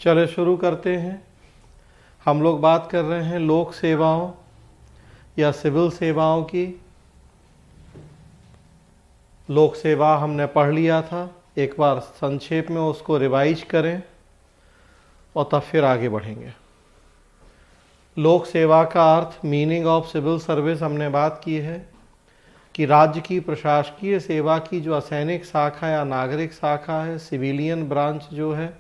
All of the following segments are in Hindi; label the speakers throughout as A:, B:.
A: चले शुरू करते हैं। हम लोग बात कर रहे हैं लोक सेवाओं या सिविल सेवाओं की। लोक सेवा हमने पढ़ लिया था, एक बार संक्षेप में उसको रिवाइज करें और तब फिर आगे बढ़ेंगे। लोक सेवा का अर्थ, मीनिंग ऑफ सिविल सर्विस, हमने बात की है कि राज्य की प्रशासकीय सेवा की जो असैनिक शाखा या नागरिक शाखा है, सिविलियन ब्रांच जो है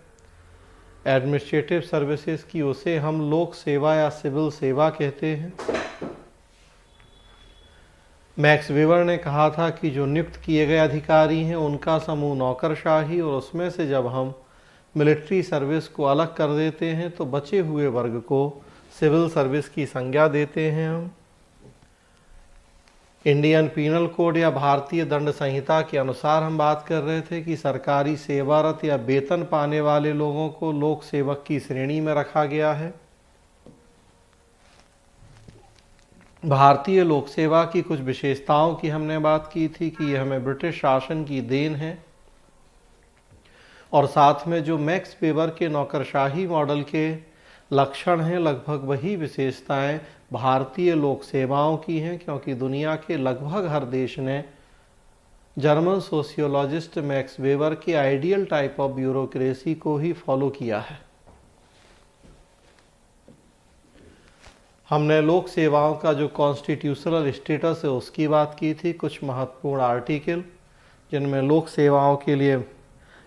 A: एडमिनिस्ट्रेटिव सर्विसेज की, उसे हम लोक सेवा या सिविल सेवा कहते हैं। मैक्स वेबर ने कहा था कि जो नियुक्त किए गए अधिकारी हैं उनका समूह नौकरशाही, और उसमें से जब हम मिलिट्री सर्विस को अलग कर देते हैं तो बचे हुए वर्ग को सिविल सर्विस की संज्ञा देते हैं हम। इंडियन पीनल कोड या भारतीय दंड संहिता के अनुसार हम बात कर रहे थे कि सरकारी सेवारत या वेतन पाने वाले लोगों को लोक सेवक की श्रेणी में रखा गया है। भारतीय लोक सेवा की कुछ विशेषताओं की हमने बात की थी कि यह हमें ब्रिटिश शासन की देन है, और साथ में जो मैक्स वेबर के नौकरशाही मॉडल के लक्षण हैं, लगभग वही विशेषताएं भारतीय लोक सेवाओं की हैं, क्योंकि दुनिया के लगभग हर देश ने जर्मन सोशियोलॉजिस्ट मैक्स वेबर के आइडियल टाइप ऑफ ब्यूरोक्रेसी को ही फॉलो किया है। हमने लोक सेवाओं का जो कॉन्स्टिट्यूशनल स्टेटस है उसकी बात की थी। कुछ महत्वपूर्ण आर्टिकल जिनमें लोक सेवाओं के लिए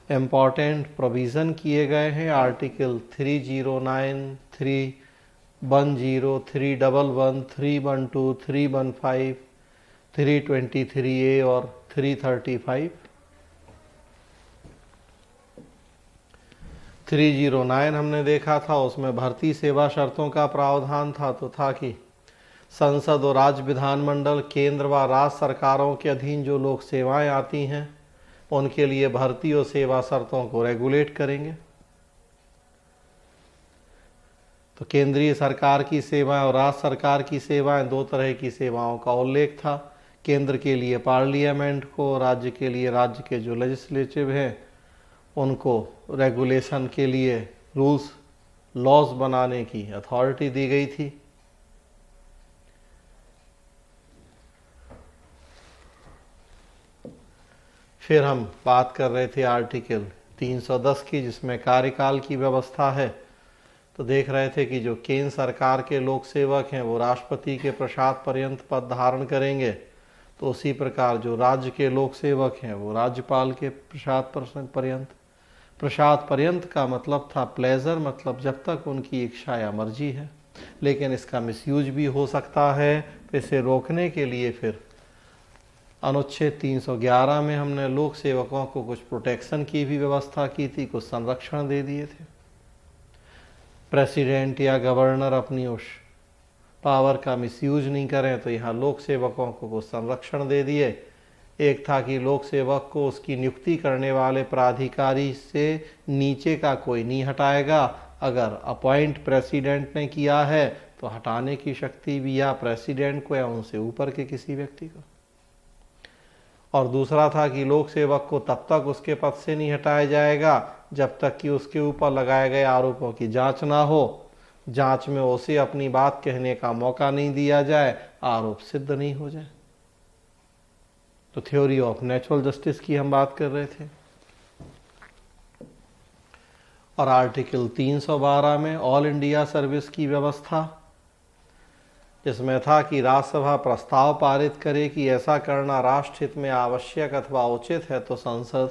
A: इम्पॉर्टेंट प्रोविज़न किए गए हैं, आर्टिकल 309, 310, 311, 312, 315, 323A और 335। 309 हमने देखा था, उसमें भर्ती सेवा शर्तों का प्रावधान था, तो था कि संसद और राज्य विधानमंडल, केंद्र व राज्य सरकारों के अधीन जो लोक सेवाएं आती हैं उनके लिए भर्ती और सेवा शर्तों को रेगुलेट करेंगे। तो केंद्रीय सरकार की सेवाएं और राज्य सरकार की सेवाएं, दो तरह की सेवाओं का उल्लेख था। केंद्र के लिए पार्लियामेंट को, राज्य के लिए राज्य के जो लेजिस्लेटिव हैं उनको रेगुलेशन के लिए रूल्स लॉज बनाने की अथॉरिटी दी गई थी। फिर हम बात कर रहे थे आर्टिकल 310 की, जिसमें कार्यकाल की व्यवस्था है। तो देख रहे थे कि जो केंद्र सरकार के लोक सेवक हैं वो राष्ट्रपति के प्रसाद पर्यंत पद धारण करेंगे, तो उसी प्रकार जो राज्य के लोक सेवक हैं वो राज्यपाल के प्रसाद पर्यंत। प्रसाद पर्यंत का मतलब था प्लेजर, मतलब जब तक उनकी इच्छा या मर्जी है, लेकिन इसका मिसयूज भी हो सकता है। तो इसे रोकने के लिए फिर अनुच्छेद 311 में हमने लोक सेवकों को कुछ प्रोटेक्शन की भी व्यवस्था की थी, कुछ संरक्षण दे दिए थे। प्रेसिडेंट या गवर्नर अपनी उस पावर का मिसयूज नहीं करें, तो यहाँ लोक सेवकों को कुछ संरक्षण दे दिए। एक था कि लोक सेवक को उसकी नियुक्ति करने वाले प्राधिकारी से नीचे का कोई नहीं हटाएगा। अगर अपॉइंट प्रेसिडेंट ने किया है तो हटाने की शक्ति भी या प्रेसिडेंट को या उनसे ऊपर के किसी व्यक्ति को। और दूसरा था कि लोक सेवक को तब तक उसके पद से नहीं हटाया जाएगा जब तक कि उसके ऊपर लगाए गए आरोपों की जांच ना हो। जांच में उसे अपनी बात कहने का मौका नहीं दिया जाए, आरोप सिद्ध नहीं हो जाए। तो थ्योरी ऑफ नेचुरल जस्टिस की हम बात कर रहे थे। और आर्टिकल 312 में ऑल इंडिया सर्विस की व्यवस्था, जिसमें था कि राज्यसभा प्रस्ताव पारित करे कि ऐसा करना राष्ट्र हित में आवश्यक अथवा उचित है, तो संसद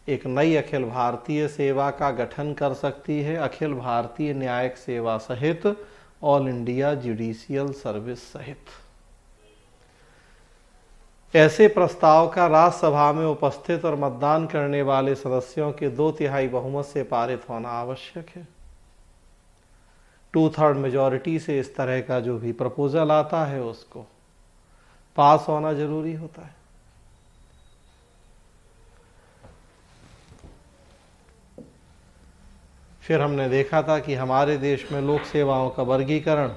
A: एक नई अखिल भारतीय सेवा का गठन कर सकती है, अखिल भारतीय न्यायिक सेवा सहित, ऑल इंडिया जुडिशियल सर्विस सहित। ऐसे प्रस्ताव का राज्यसभा में उपस्थित और मतदान करने वाले सदस्यों के 2/3 बहुमत से पारित होना आवश्यक है। 2/3 मेजॉरिटी से इस तरह का जो भी प्रपोजल आता है उसको पास होना जरूरी होता है। फिर हमने देखा था कि हमारे देश में लोक सेवाओं का वर्गीकरण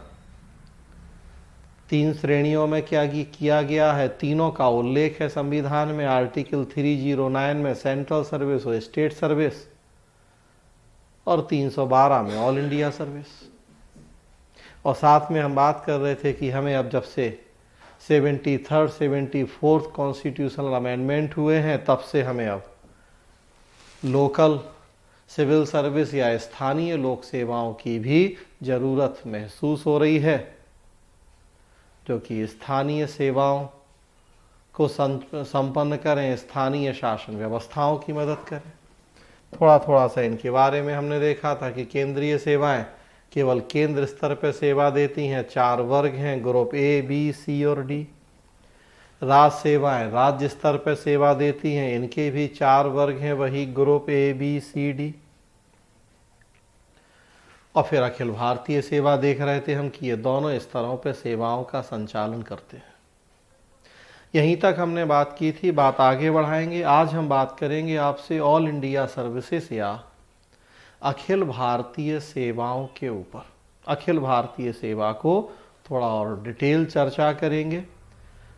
A: 3 श्रेणियों में क्या किया गया है। तीनों का उल्लेख है संविधान में। आर्टिकल 309 में सेंट्रल सर्विस और स्टेट सर्विस, और 312 में ऑल इंडिया सर्विस। और साथ में हम बात कर रहे थे कि हमें अब जब से 73rd 74th कॉन्स्टिट्यूशनल अमेंडमेंट हुए हैं, तब से हमें अब लोकल सिविल सर्विस या स्थानीय लोक सेवाओं की भी ज़रूरत महसूस हो रही है, जो कि स्थानीय सेवाओं को संपन्न करें, स्थानीय शासन व्यवस्थाओं की मदद करें। थोड़ा थोड़ा सा इनके बारे में हमने देखा था कि केंद्रीय सेवाएं केवल केंद्र स्तर पर सेवा देती हैं, 4 वर्ग हैं, ग्रुप ए, बी, सी और डी। राज्य सेवाएं राज्य स्तर पर सेवा देती हैं, इनके भी 4 वर्ग हैं, वही group A, B, C, D. और फिर अखिल भारतीय सेवा देख रहे थे हम कि ये दोनों स्तरों पर सेवाओं का संचालन करते हैं। यहीं तक हमने बात की थी, बात आगे बढ़ाएंगे। आज हम बात करेंगे आपसे ऑल इंडिया सर्विसेज या अखिल भारतीय सेवाओं के ऊपर। अखिल भारतीय सेवा को थोड़ा और डिटेल चर्चा करेंगे।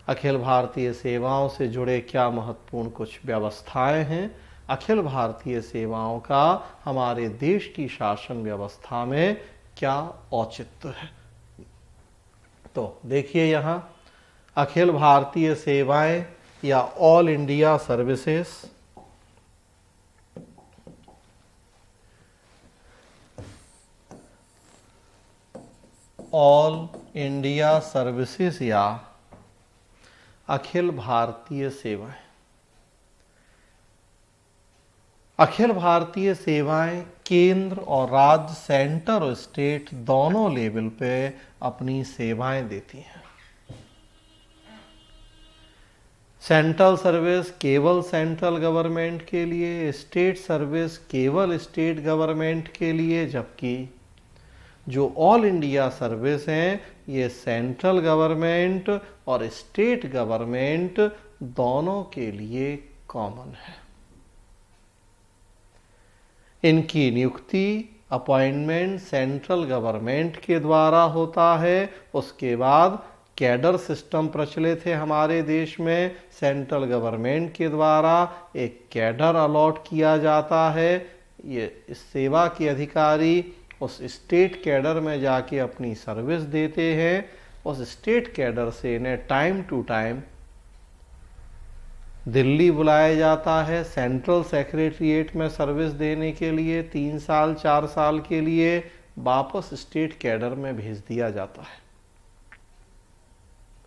A: अखिल भारतीय सेवाओं से जुड़े क्या महत्वपूर्ण कुछ व्यवस्थाएं हैं, अखिल भारतीय सेवाओं का हमारे देश की शासन व्यवस्था में क्या औचित्य है। तो देखिए यहाँ अखिल भारतीय सेवाएं या all India services, all India services या अखिल भारतीय सेवाएं। अखिल भारतीय सेवाएं केंद्र और राज्य, सेंटर और स्टेट दोनों लेवल पे अपनी सेवाएं देती हैं। सेंट्रल सर्विस केवल सेंट्रल गवर्नमेंट के लिए, स्टेट सर्विस केवल स्टेट गवर्नमेंट के लिए, जबकि जो ऑल इंडिया सर्विस हैं ये सेंट्रल गवर्नमेंट और स्टेट गवर्नमेंट दोनों के लिए कॉमन है। इनकी नियुक्ति अपॉइंटमेंट सेंट्रल गवर्नमेंट के द्वारा होता है। उसके बाद कैडर सिस्टम प्रचलित है हमारे देश में। सेंट्रल गवर्नमेंट के द्वारा एक कैडर अलॉट किया जाता है। ये इस सेवा के अधिकारी उस स्टेट कैडर में जाके अपनी सर्विस देते हैं। उस स्टेट कैडर से इन्हें टाइम टू टाइम दिल्ली बुलाया जाता है सेंट्रल सेक्रेटरीट में सर्विस देने के लिए। 3 साल 4 साल के लिए वापस स्टेट कैडर में भेज दिया जाता है।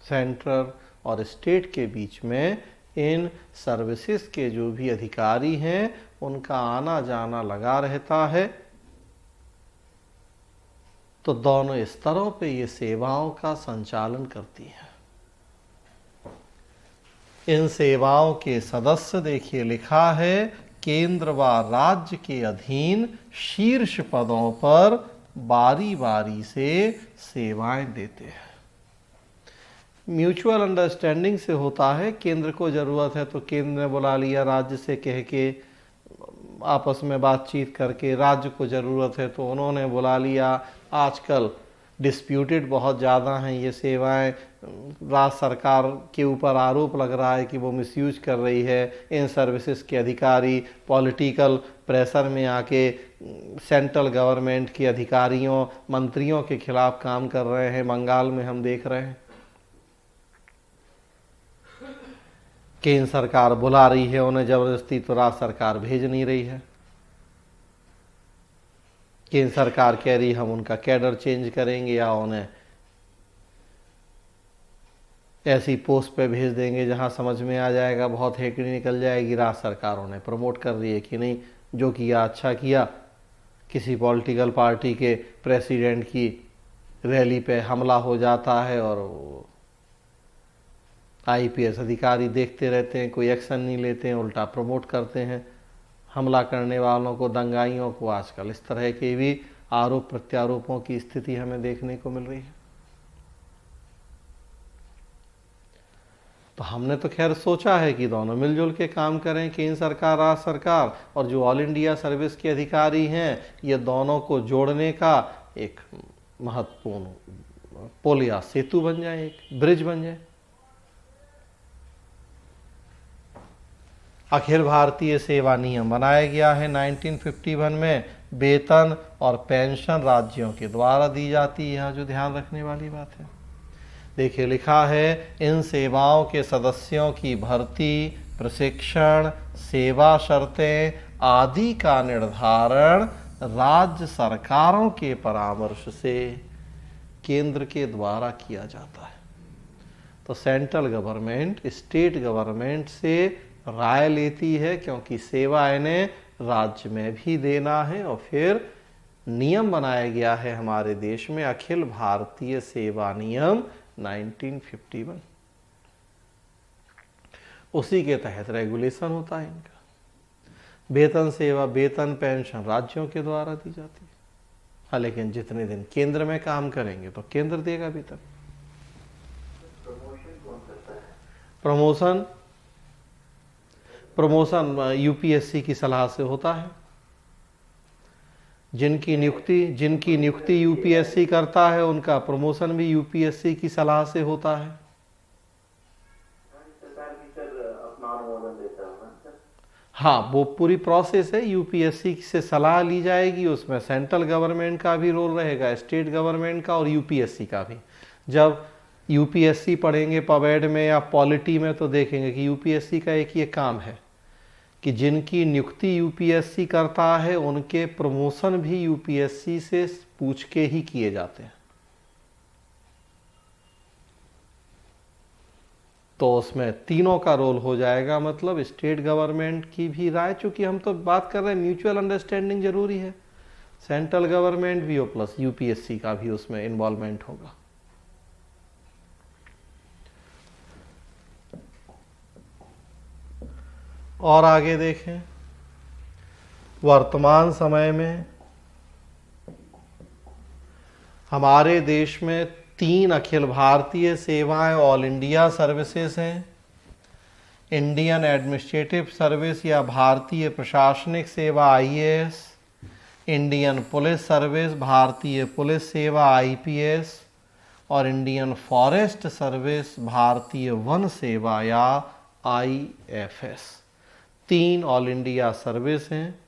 A: सेंट्रल और स्टेट के बीच में इन सर्विसेज के जो भी अधिकारी हैं उनका आना जाना लगा रहता है। तो दोनों स्तरों पे ये सेवाओं का संचालन करती हैं। इन सेवाओं के सदस्य देखिए लिखा है केंद्र व राज्य के अधीन शीर्ष पदों पर बारी बारी से सेवाएं देते हैं। म्यूचुअल अंडरस्टैंडिंग से होता है। केंद्र को जरूरत है तो केंद्र ने बुला लिया, राज्य से कह के आपस में बातचीत करके। राज्य को ज़रूरत है तो उन्होंने बुला लिया। आजकल डिस्प्यूटेड बहुत ज़्यादा हैं ये सेवाएं। राज्य सरकार के ऊपर आरोप लग रहा है कि वो मिसयूज कर रही है। इन सर्विसेज के अधिकारी पॉलिटिकल प्रेशर में आके सेंट्रल गवर्नमेंट के अधिकारियों मंत्रियों के खिलाफ काम कर रहे हैं। बंगाल में हम देख रहे हैं केंद्र सरकार बुला रही है उन्हें ज़बरदस्ती, तो राज्य सरकार भेज नहीं रही है। केंद्र सरकार कह रही हम उनका कैडर चेंज करेंगे या उन्हें ऐसी पोस्ट पे भेज देंगे जहां समझ में आ जाएगा, बहुत हेकड़ी निकल जाएगी। राज्य सरकार उन्हें प्रमोट कर रही है कि नहीं, जो किया अच्छा किया। किसी पॉलिटिकल पार्टी के प्रेसिडेंट की रैली पे हमला हो जाता है और आईपीएस अधिकारी देखते रहते हैं, कोई एक्शन नहीं लेते हैं, उल्टा प्रमोट करते हैं हमला करने वालों को, दंगाइयों को। आजकल इस तरह के भी आरोप प्रत्यारोपों की स्थिति हमें देखने को मिल रही है। तो हमने तो खैर सोचा है कि दोनों मिलजुल के काम करें, केंद्र सरकार राज्य सरकार, और जो ऑल इंडिया सर्विस के अधिकारी हैं ये दोनों को जोड़ने का एक महत्वपूर्ण पुल या सेतु बन जाए, एक ब्रिज बन जाए। अखिल भारतीय सेवा नियम बनाया गया है 1951 में, वेतन और पेंशन राज्यों के द्वारा दी जाती है। यहाँ जो ध्यान रखने वाली बात है, देखिए लिखा है, इन सेवाओं के सदस्यों की भर्ती, प्रशिक्षण, सेवा शर्तें आदि का निर्धारण राज्य सरकारों के परामर्श से केंद्र के द्वारा किया जाता है। तो सेंट्रल गवर्नमेंट स्टेट गवर्नमेंट से राय लेती है, क्योंकि सेवा इन्हें राज्य में भी देना है। और फिर नियम बनाया गया है हमारे देश में अखिल भारतीय सेवा नियम 1951, उसी के तहत रेगुलेशन होता है इनका। वेतन, सेवा, वेतन, पेंशन राज्यों के द्वारा दी जाती है। हाँ, लेकिन जितने दिन केंद्र में काम करेंगे तो केंद्र देगा वेतन। प्रमोशन यूपीएससी की सलाह से होता है। जिनकी नियुक्ति यूपीएससी करता है, उनका प्रमोशन भी यूपीएससी की सलाह से होता है। हाँ, वो पूरी प्रोसेस है, यूपीएससी से सलाह ली जाएगी, उसमें सेंट्रल गवर्नमेंट का भी रोल रहेगा, स्टेट गवर्नमेंट का और यूपीएससी का भी। जब यूपीएससी पढ़ेंगे पवेड में या पॉलिटी में तो देखेंगे कि यूपीएससी का एक ये काम है कि जिनकी नियुक्ति यूपीएससी करता है उनके प्रमोशन भी यूपीएससी से पूछ के ही किए जाते हैं। तो उसमें तीनों का रोल हो जाएगा, मतलब स्टेट गवर्नमेंट की भी राय, चूंकि हम तो बात कर रहे हैं म्यूचुअल अंडरस्टैंडिंग जरूरी है, सेंट्रल गवर्नमेंट भी हो प्लस यूपीएससी का भी उसमें इन्वॉल्वमेंट होगा। और आगे देखें, वर्तमान समय में हमारे देश में 3 अखिल भारतीय सेवाएं ऑल इंडिया सर्विसेज हैं। इंडियन एडमिनिस्ट्रेटिव सर्विस या भारतीय प्रशासनिक सेवा आईएएस, इंडियन पुलिस सर्विस भारतीय पुलिस सेवा आईपीएस और इंडियन फॉरेस्ट सर्विस भारतीय वन सेवा या आईएफएस। 3 ऑल इंडिया सर्विस हैं।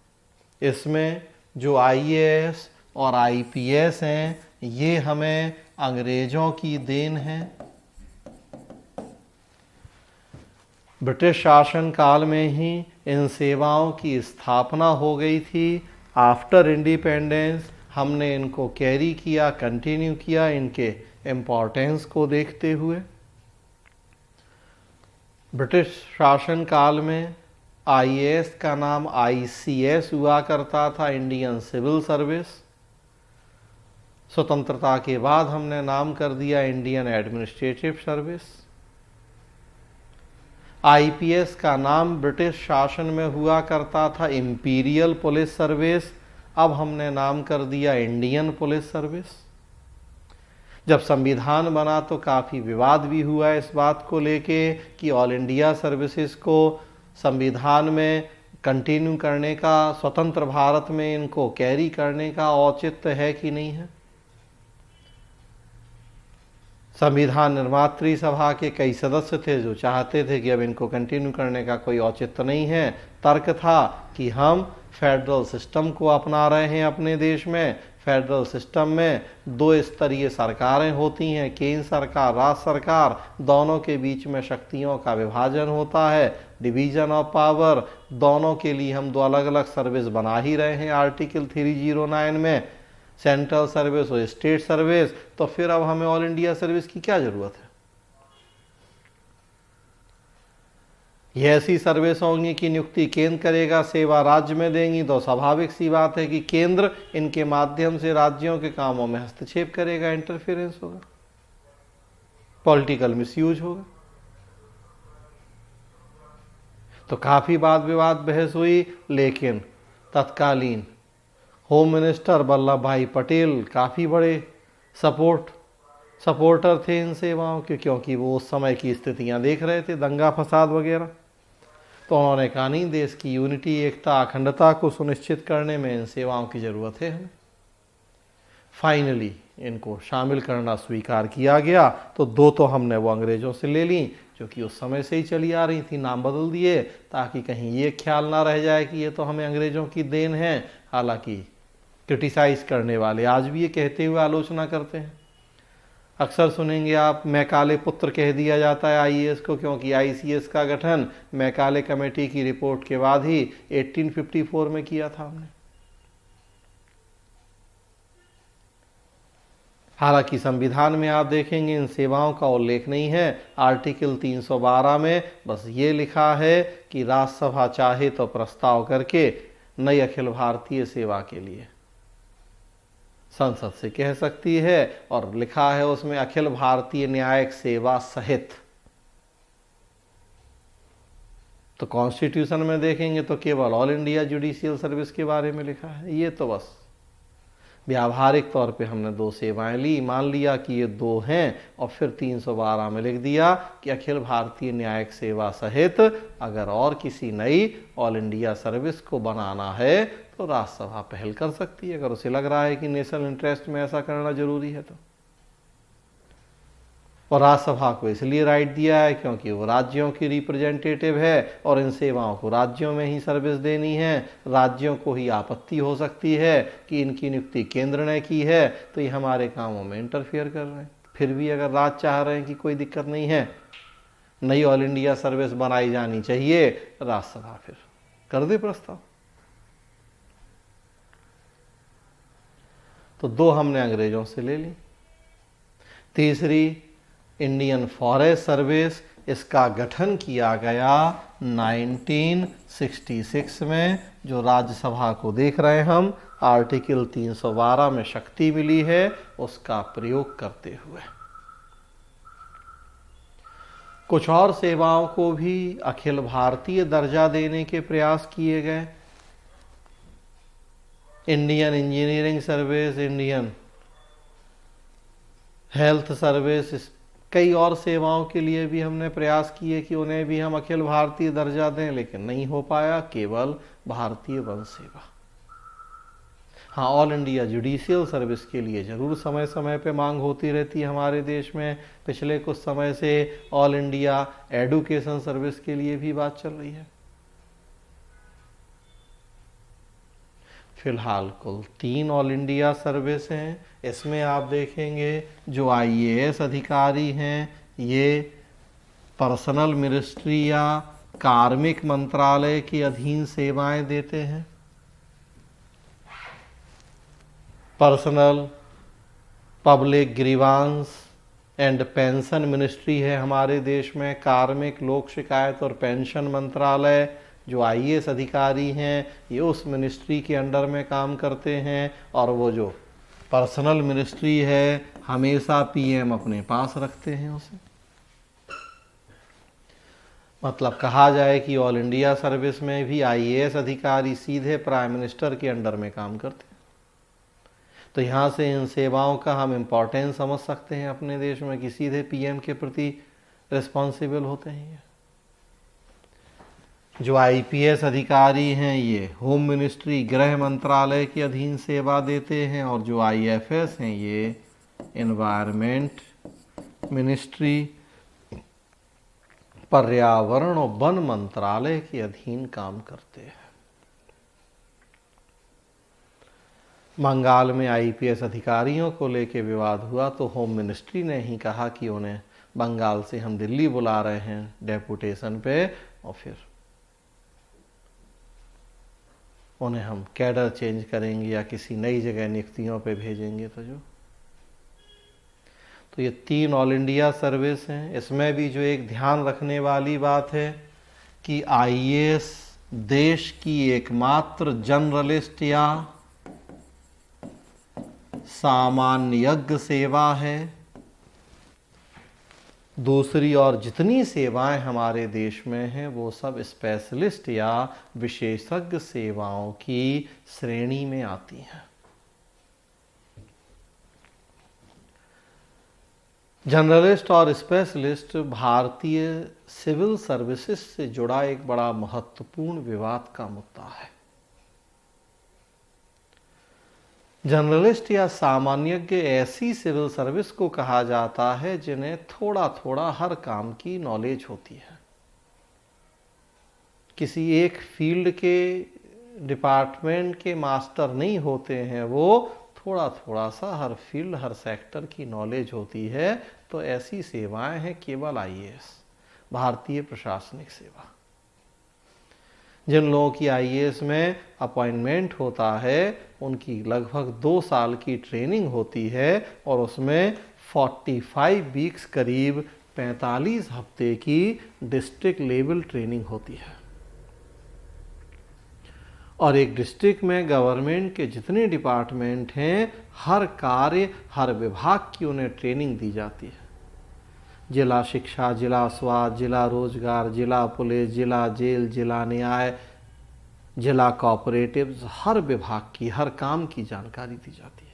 A: इसमें जो आईएएस और आईपीएस हैं ये हमें अंग्रेजों की देन है। ब्रिटिश शासन काल में ही इन सेवाओं की स्थापना हो गई थी। आफ्टर इंडिपेंडेंस हमने इनको कैरी किया, कंटिन्यू किया, इनके इम्पोर्टेंस को देखते हुए। ब्रिटिश शासन काल में आईएएस का नाम आईसीएस हुआ करता था, इंडियन सिविल सर्विस। स्वतंत्रता के बाद हमने नाम कर दिया इंडियन एडमिनिस्ट्रेटिव सर्विस। आईपीएस का नाम ब्रिटिश शासन में हुआ करता था इंपीरियल पुलिस सर्विस, अब हमने नाम कर दिया इंडियन पुलिस सर्विस। जब संविधान बना तो काफ़ी विवाद भी हुआ इस बात को लेके कि ऑल इंडिया सर्विसेज को संविधान में कंटिन्यू करने का, स्वतंत्र भारत में इनको कैरी करने का औचित्य है कि नहीं है। संविधान निर्मात्री सभा के कई सदस्य थे जो चाहते थे कि अब इनको कंटिन्यू करने का कोई औचित्य नहीं है। तर्क था कि हम फेडरल सिस्टम को अपना रहे हैं अपने देश में। फेडरल सिस्टम में 2 स्तरीय सरकारें होती हैं, केंद्र सरकार, राज्य सरकार, दोनों के बीच में शक्तियों का विभाजन होता है, डिवीजन ऑफ पावर। दोनों के लिए हम 2 अलग अलग सर्विस बना ही रहे हैं आर्टिकल 309 में, सेंट्रल सर्विस और स्टेट सर्विस। तो फिर अब हमें ऑल इंडिया सर्विस की क्या जरूरत है। ये ऐसी सर्विस होंगी कि नियुक्ति केंद्र करेगा, सेवा राज्य में देंगी, तो स्वाभाविक सी बात है कि केंद्र इनके माध्यम से राज्यों के कामों में हस्तक्षेप करेगा, इंटरफेरेंस होगा, पॉलिटिकल मिसयूज होगा। तो काफी वाद विवाद बहस हुई, लेकिन तत्कालीन होम मिनिस्टर वल्लभ भाई पटेल काफ़ी बड़े सपोर्टर थे इन सेवाओं के, क्योंकि वो उस समय की स्थितियां देख रहे थे, दंगा फसाद वगैरह। तो उन्होंने कहा नहीं, देश की यूनिटी, एकता, अखंडता को सुनिश्चित करने में इन सेवाओं की ज़रूरत है हमें। फाइनली इनको शामिल करना स्वीकार किया गया। तो 2 तो हमने वो अंग्रेज़ों से ले ली जो कि उस समय से ही चली आ रही थी, नाम बदल दिए ताकि कहीं ये ख्याल ना रह जाए कि ये तो हमें अंग्रेज़ों की देन है। हालांकि क्रिटिसाइज करने वाले आज भी ये कहते हुए आलोचना करते हैं। अक्सर सुनेंगे आप, मैकाले पुत्र कह दिया जाता है आईएएस को, क्योंकि आईसीएस का गठन मैकाले कमेटी की रिपोर्ट के बाद ही 1854 में किया था हमने। हालांकि संविधान में आप देखेंगे इन सेवाओं का उल्लेख नहीं है। आर्टिकल 312 में बस ये लिखा है कि राज्यसभा चाहे तो प्रस्ताव करके नई अखिल भारतीय सेवा के लिए संसद से कह सकती है, और लिखा है उसमें अखिल भारतीय न्यायिक सेवा सहित। तो कॉन्स्टिट्यूशन में देखेंगे तो केवल ऑल इंडिया जुडिशियल सर्विस के बारे में लिखा है। ये तो बस व्यावहारिक तौर पे हमने दो सेवाएं ली, मान लिया कि ये दो हैं, और फिर 312 में लिख दिया कि अखिल भारतीय न्यायिक सेवा सहित अगर और किसी नई ऑल इंडिया सर्विस को बनाना है तो राज्यसभा पहल कर सकती है, अगर उसे लग रहा है कि नेशनल इंटरेस्ट में ऐसा करना जरूरी है तो। और राज्यसभा को इसलिए राइट दिया है क्योंकि वो राज्यों की रिप्रेजेंटेटिव है और इन सेवाओं को राज्यों में ही सर्विस देनी है। राज्यों को ही आपत्ति हो सकती है कि इनकी नियुक्ति केंद्र ने की है तो ये हमारे कामों में इंटरफियर कर रहे हैं। फिर भी अगर राज्य चाह रहे हैं कि कोई दिक्कत नहीं है, नई ऑल इंडिया सर्विस बनाई जानी चाहिए, राज्यसभा फिर कर दे प्रस्ताव। तो दो हमने अंग्रेजों से ले ली। तीसरी इंडियन फॉरेस्ट सर्विस, इसका गठन किया गया 1966 में। जो राज्यसभा को देख रहे हैं हम, आर्टिकल 312 में शक्ति मिली है उसका प्रयोग करते हुए। कुछ और सेवाओं को भी अखिल भारतीय दर्जा देने के प्रयास किए गए। Indian engineering service, Indian health service, कई और सेवाओं के लिए भी हमने प्रयास किए कि उन्हें भी हम अखिल भारतीय दर्जा दें, लेकिन नहीं हो पाया, केवल भारतीय वन सेवा। हाँ, ऑल इंडिया जुडिशियल सर्विस के लिए जरूर समय समय पे मांग होती रहती है हमारे देश में। पिछले कुछ समय से ऑल इंडिया एडुकेशन सर्विस के लिए भी बात चल रही है। फिलहाल कुल 3 ऑल इंडिया सर्विस हैं। इसमें आप देखेंगे जो आईएएस अधिकारी हैं ये पर्सनल मिनिस्ट्री या कार्मिक मंत्रालय के अधीन सेवाएं देते हैं। Personnel public grievance and pension ministry है हमारे देश में। कार्मिक लोक शिकायत और पेंशन मंत्रालय, जो आईएएस अधिकारी हैं ये उस मिनिस्ट्री के अंडर में काम करते हैं, और वो जो पर्सनल मिनिस्ट्री है हमेशा पीएम अपने पास रखते हैं उसे। मतलब कहा जाए कि ऑल इंडिया सर्विस में भी आईएएस अधिकारी सीधे प्राइम मिनिस्टर के अंडर में काम करते हैं। तो यहाँ से इन सेवाओं का हम इम्पोर्टेंस समझ सकते हैं अपने देश में कि सीधे पीएम के प्रति रिस्पॉन्सिबल होते हैं। जो आईपीएस अधिकारी हैं ये होम मिनिस्ट्री गृह मंत्रालय के अधीन सेवा देते हैं, और जो आईएफएस हैं ये एनवायरनमेंट मिनिस्ट्री पर्यावरण और वन मंत्रालय के अधीन काम करते हैं। बंगाल में आईपीएस अधिकारियों को लेकर विवाद हुआ तो होम मिनिस्ट्री ने ही कहा कि उन्हें बंगाल से हम दिल्ली बुला रहे हैं डेपुटेशन पे, और फिर उन्हें हम कैडर चेंज करेंगे या किसी नई जगह नियुक्तियों पे भेजेंगे। तो ये 3 ऑल इंडिया सर्विस हैं। इसमें भी जो एक ध्यान रखने वाली बात है कि आईएएस देश की एकमात्र जनरलिस्ट या सामान्यज्ञ सेवा है। दूसरी और जितनी सेवाएं हमारे देश में हैं वो सब स्पेशलिस्ट या विशेषज्ञ सेवाओं की श्रेणी में आती हैं। जनरलिस्ट और स्पेशलिस्ट भारतीय सिविल सर्विसेज से जुड़ा एक बड़ा महत्वपूर्ण विवाद का मुद्दा है। जनरलिस्ट या सामान्यज्ञ ऐसी सिविल सर्विस को कहा जाता है जिन्हें थोड़ा थोड़ा हर काम की नॉलेज होती है। किसी एक फील्ड के डिपार्टमेंट के मास्टर नहीं होते हैं, वो थोड़ा थोड़ा सा हर फील्ड हर सेक्टर की नॉलेज होती है। तो ऐसी सेवाएं हैं केवल आईएएस, भारतीय प्रशासनिक सेवा। जिन लोगों की आईएएस में अपॉइंटमेंट होता है उनकी लगभग 2 साल की ट्रेनिंग होती है और उसमें 45 वीक्स करीब 45 हफ्ते की डिस्ट्रिक्ट लेवल ट्रेनिंग होती है। और एक डिस्ट्रिक्ट में गवर्नमेंट के जितने डिपार्टमेंट हैं, हर कार्य हर विभाग की उन्हें ट्रेनिंग दी जाती है। जिला शिक्षा, जिला स्वास्थ्य, जिला रोजगार, जिला पुलिस, जिला जेल, जिला न्याय, जिला कोऑपरेटिव्स, हर विभाग की हर काम की जानकारी दी जाती है।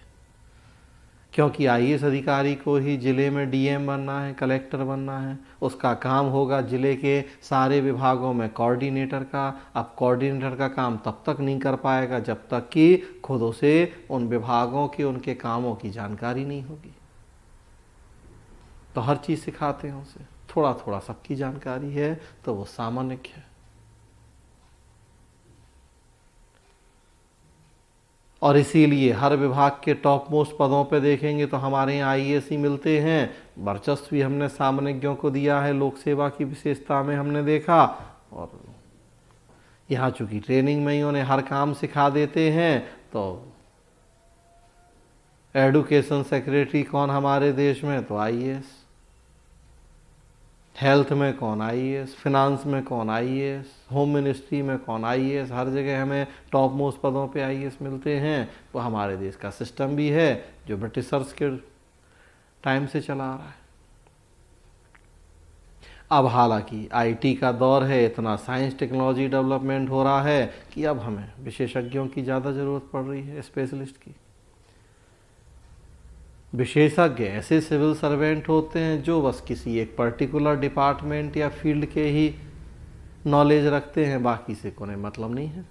A: क्योंकि आईएएस अधिकारी को ही जिले में डीएम बनना है, कलेक्टर बनना है। उसका काम होगा जिले के सारे विभागों में कोऑर्डिनेटर का। अब कोऑर्डिनेटर का काम तब तक नहीं कर पाएगा जब तक कि खुद उसे उन विभागों के उनके कामों की जानकारी नहीं होगी। तो हर चीज़ सिखाते हैं उसे, थोड़ा थोड़ा सबकी जानकारी है तो वो सामान्य है। और इसीलिए हर विभाग के टॉप मोस्ट पदों पे देखेंगे तो हमारे यहाँ आईएएस ही मिलते हैं। वर्चस्व भी हमने सामान्यों को दिया है, लोक सेवा की विशेषता में हमने देखा। और यहाँ चूंकि ट्रेनिंग में ही उन्हें हर काम सिखा देते हैं, तो एडुकेशन सेक्रेटरी कौन हमारे देश में, तो आईएएस। हेल्थ में कौन, आईएएस। फिनांस में कौन, आईएएस। होम मिनिस्ट्री में कौन, आईएएस। हर जगह हमें टॉप मोस्ट पदों पे आईएएस मिलते हैं। वो हमारे देश का सिस्टम भी है जो ब्रिटिशर्स के टाइम से चला आ रहा है। अब हालांकि आईटी का दौर है, इतना साइंस टेक्नोलॉजी डेवलपमेंट हो रहा है कि अब हमें विशेषज्ञों की ज़्यादा ज़रूरत पड़ रही है, स्पेशलिस्ट की। विशेषज्ञ ऐसे सिविल सर्वेंट होते हैं जो बस किसी एक पर्टिकुलर डिपार्टमेंट या फील्ड के ही नॉलेज रखते हैं, बाकी से कोई मतलब नहीं है।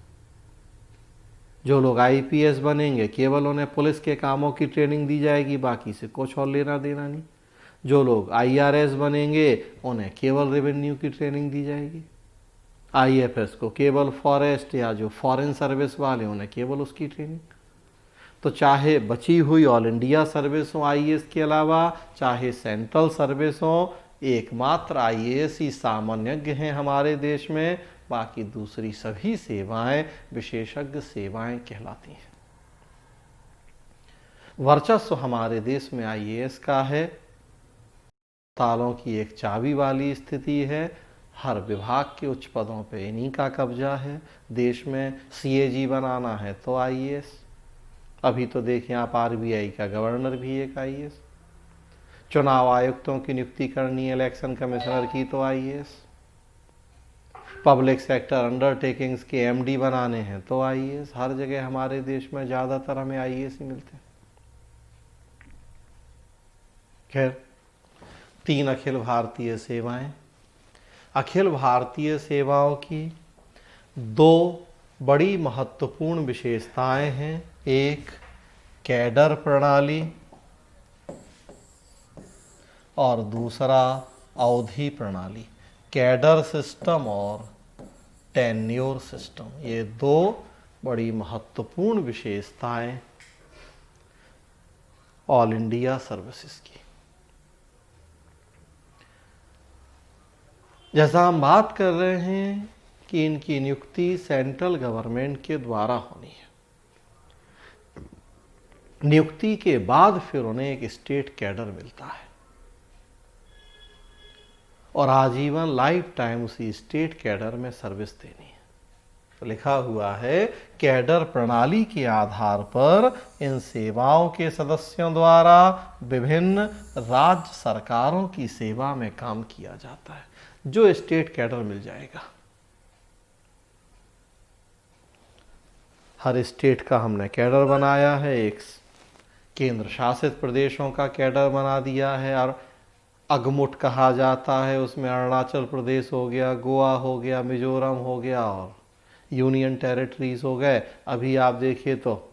A: जो लोग आईपीएस बनेंगे केवल उन्हें पुलिस के कामों की ट्रेनिंग दी जाएगी, बाकी से कुछ और लेना देना नहीं। जो लोग आईआरएस बनेंगे उन्हें केवल रेवेन्यू की ट्रेनिंग दी जाएगी। आईएफएस को केवल फॉरेस्ट, या जो फॉरेन सर्विस वाले उन्हें केवल उसकी ट्रेनिंग। तो चाहे बची हुई ऑल इंडिया सर्विस हो आईएएस के अलावा, चाहे सेंट्रल सर्विस हो, एकमात्र आईएएस ही सामान्यज्ञ हैं हमारे देश में। बाकी दूसरी सभी सेवाएं विशेषज्ञ सेवाएं कहलाती हैं। वर्चस्व हमारे देश में आईएएस का है। तालों की एक चाबी वाली स्थिति है। हर विभाग के उच्च पदों पे इन्हीं का कब्जा है। देश में सीएजी बनाना है तो आईएएस। अभी तो देखें आप, आरबीआई का गवर्नर भी एक आईएएस। चुनाव आयुक्तों की नियुक्ति करनी, इलेक्शन कमिश्नर की, तो आईएएस। पब्लिक सेक्टर अंडरटेकिंग्स के एमडी बनाने हैं तो आईएएस। हर जगह हमारे देश में ज़्यादातर हमें आईएएस ही मिलते हैं। खैर, 3 अखिल भारतीय सेवाएं। अखिल भारतीय सेवाओं की 2 बड़ी महत्वपूर्ण विशेषताएं हैं। एक कैडर प्रणाली और दूसरा अवधि प्रणाली। कैडर सिस्टम और टेन्योर सिस्टम, ये 2 बड़ी महत्वपूर्ण विशेषताएं ऑल इंडिया सर्विसेज की। जैसा हम बात कर रहे हैं कि इनकी नियुक्ति सेंट्रल गवर्नमेंट के द्वारा होनी है। नियुक्ति के बाद फिर उन्हें एक स्टेट कैडर मिलता है और आजीवन लाइफ टाइम उसी स्टेट कैडर में सर्विस देनी है। तो लिखा हुआ है, कैडर प्रणाली के आधार पर इन सेवाओं के सदस्यों द्वारा विभिन्न राज्य सरकारों की सेवा में काम किया जाता है। जो स्टेट कैडर मिल जाएगा, हर स्टेट का हमने कैडर बनाया है। एक केंद्र शासित प्रदेशों का कैडर बना दिया है और अगमुट कहा जाता है। उसमें अरुणाचल प्रदेश हो गया, गोवा हो गया, मिजोरम हो गया और यूनियन टेरिटरीज हो गए। अभी आप देखिए तो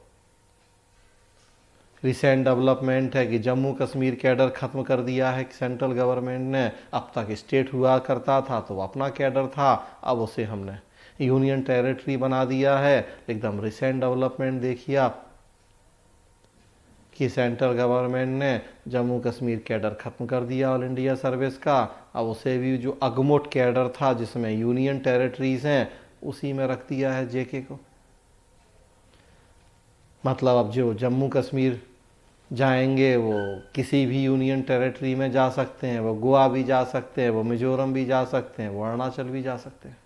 A: रिसेंट डेवलपमेंट है कि जम्मू कश्मीर कैडर खत्म कर दिया है सेंट्रल गवर्नमेंट ने। अब तक स्टेट हुआ करता था तो अपना कैडर था, अब उसे हमने यूनियन टेरिटरी बना दिया है। एकदम रिसेंट डेवलपमेंट देखिए आप कि सेंट्रल गवर्नमेंट ने जम्मू कश्मीर कैडर खत्म कर दिया ऑल इंडिया सर्विस का। अब उसे भी जो अगमोट कैडर था जिसमें यूनियन टेरिटरीज हैं उसी में रख दिया है जेके को। मतलब अब जो जम्मू कश्मीर जाएंगे वो किसी भी यूनियन टेरिटरी में जा सकते हैं, वो गोवा भी जा सकते हैं, वो मिजोरम भी जा सकते हैं, वो अरुणाचल भी जा सकते हैं।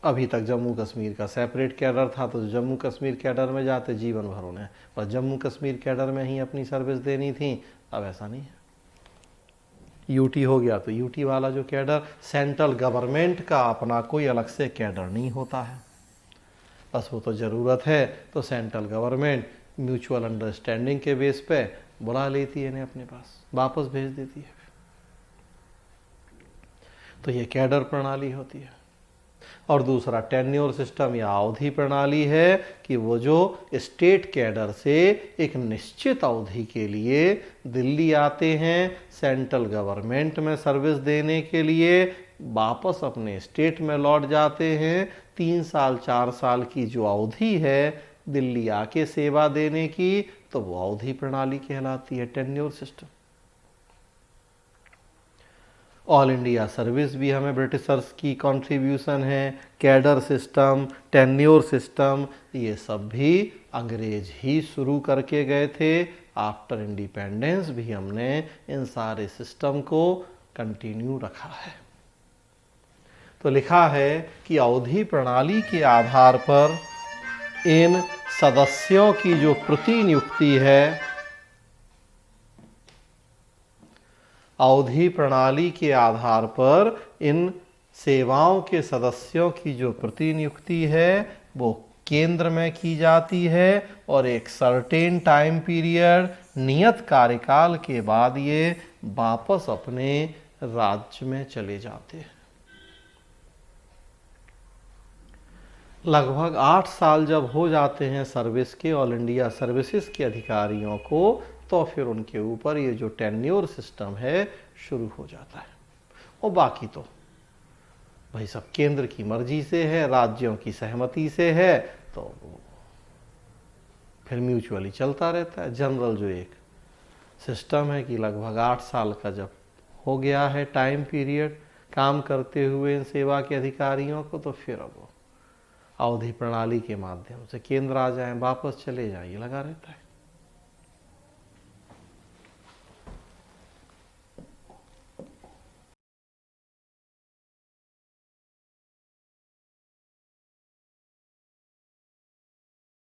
A: अभी तक जम्मू कश्मीर का सेपरेट कैडर था तो जम्मू कश्मीर कैडर में जाते जीवन भर उन्हें और जम्मू कश्मीर कैडर में ही अपनी सर्विस देनी थी। अब ऐसा नहीं है, यूटी हो गया तो यूटी वाला जो कैडर, सेंट्रल गवर्नमेंट का अपना कोई अलग से कैडर नहीं होता है। बस वो तो ज़रूरत है तो सेंट्रल गवर्नमेंट म्यूचुअल अंडरस्टैंडिंग के बेस पे बुला लेती है इन्हें अपने पास, वापस भेज देती है। तो ये कैडर प्रणाली होती है। और दूसरा टेन्योर सिस्टम या अवधि प्रणाली है कि वो जो स्टेट कैडर से एक निश्चित अवधि के लिए दिल्ली आते हैं सेंट्रल गवर्नमेंट में सर्विस देने के लिए, वापस अपने स्टेट में लौट जाते हैं। 3 साल 4 साल की जो अवधि है दिल्ली आके सेवा देने की, तो वो अवधि प्रणाली कहलाती है, tenure system. All India service भी हमें ब्रिटिशर्स की कंट्रीब्यूशन है, कैडर सिस्टम, टेन्योर सिस्टम, ये सब भी अंग्रेज ही शुरू करके गए थे। आफ्टर इंडिपेंडेंस भी हमने इन सारे सिस्टम को कंटिन्यू रखा है। तो लिखा है कि अवधि प्रणाली के आधार पर इन सदस्यों की जो प्रतिनियुक्ति है, अवधि प्रणाली के आधार पर इन सेवाओं के सदस्यों की जो प्रतिनियुक्ति है वो केंद्र में की जाती है और एक सर्टेन टाइम पीरियड, नियत कार्यकाल के बाद ये वापस अपने राज्य में चले जाते हैं। लगभग 8 साल जब हो जाते हैं सर्विस के, ऑल इंडिया सर्विसेज के अधिकारियों को, तो फिर उनके ऊपर ये जो टेन्योर सिस्टम है शुरू हो जाता है। और बाकी तो भाई सब केंद्र की मर्जी से है, राज्यों की सहमति से है, तो फिर म्यूचुअली चलता रहता है। जनरल जो एक सिस्टम है कि लगभग 8 साल का जब हो गया है टाइम पीरियड काम करते हुए इन सेवा के अधिकारियों को, तो फिर अब अवधि प्रणाली के माध्यम से केंद्र आ जाए, वापस चले जाए, लगा रहता है।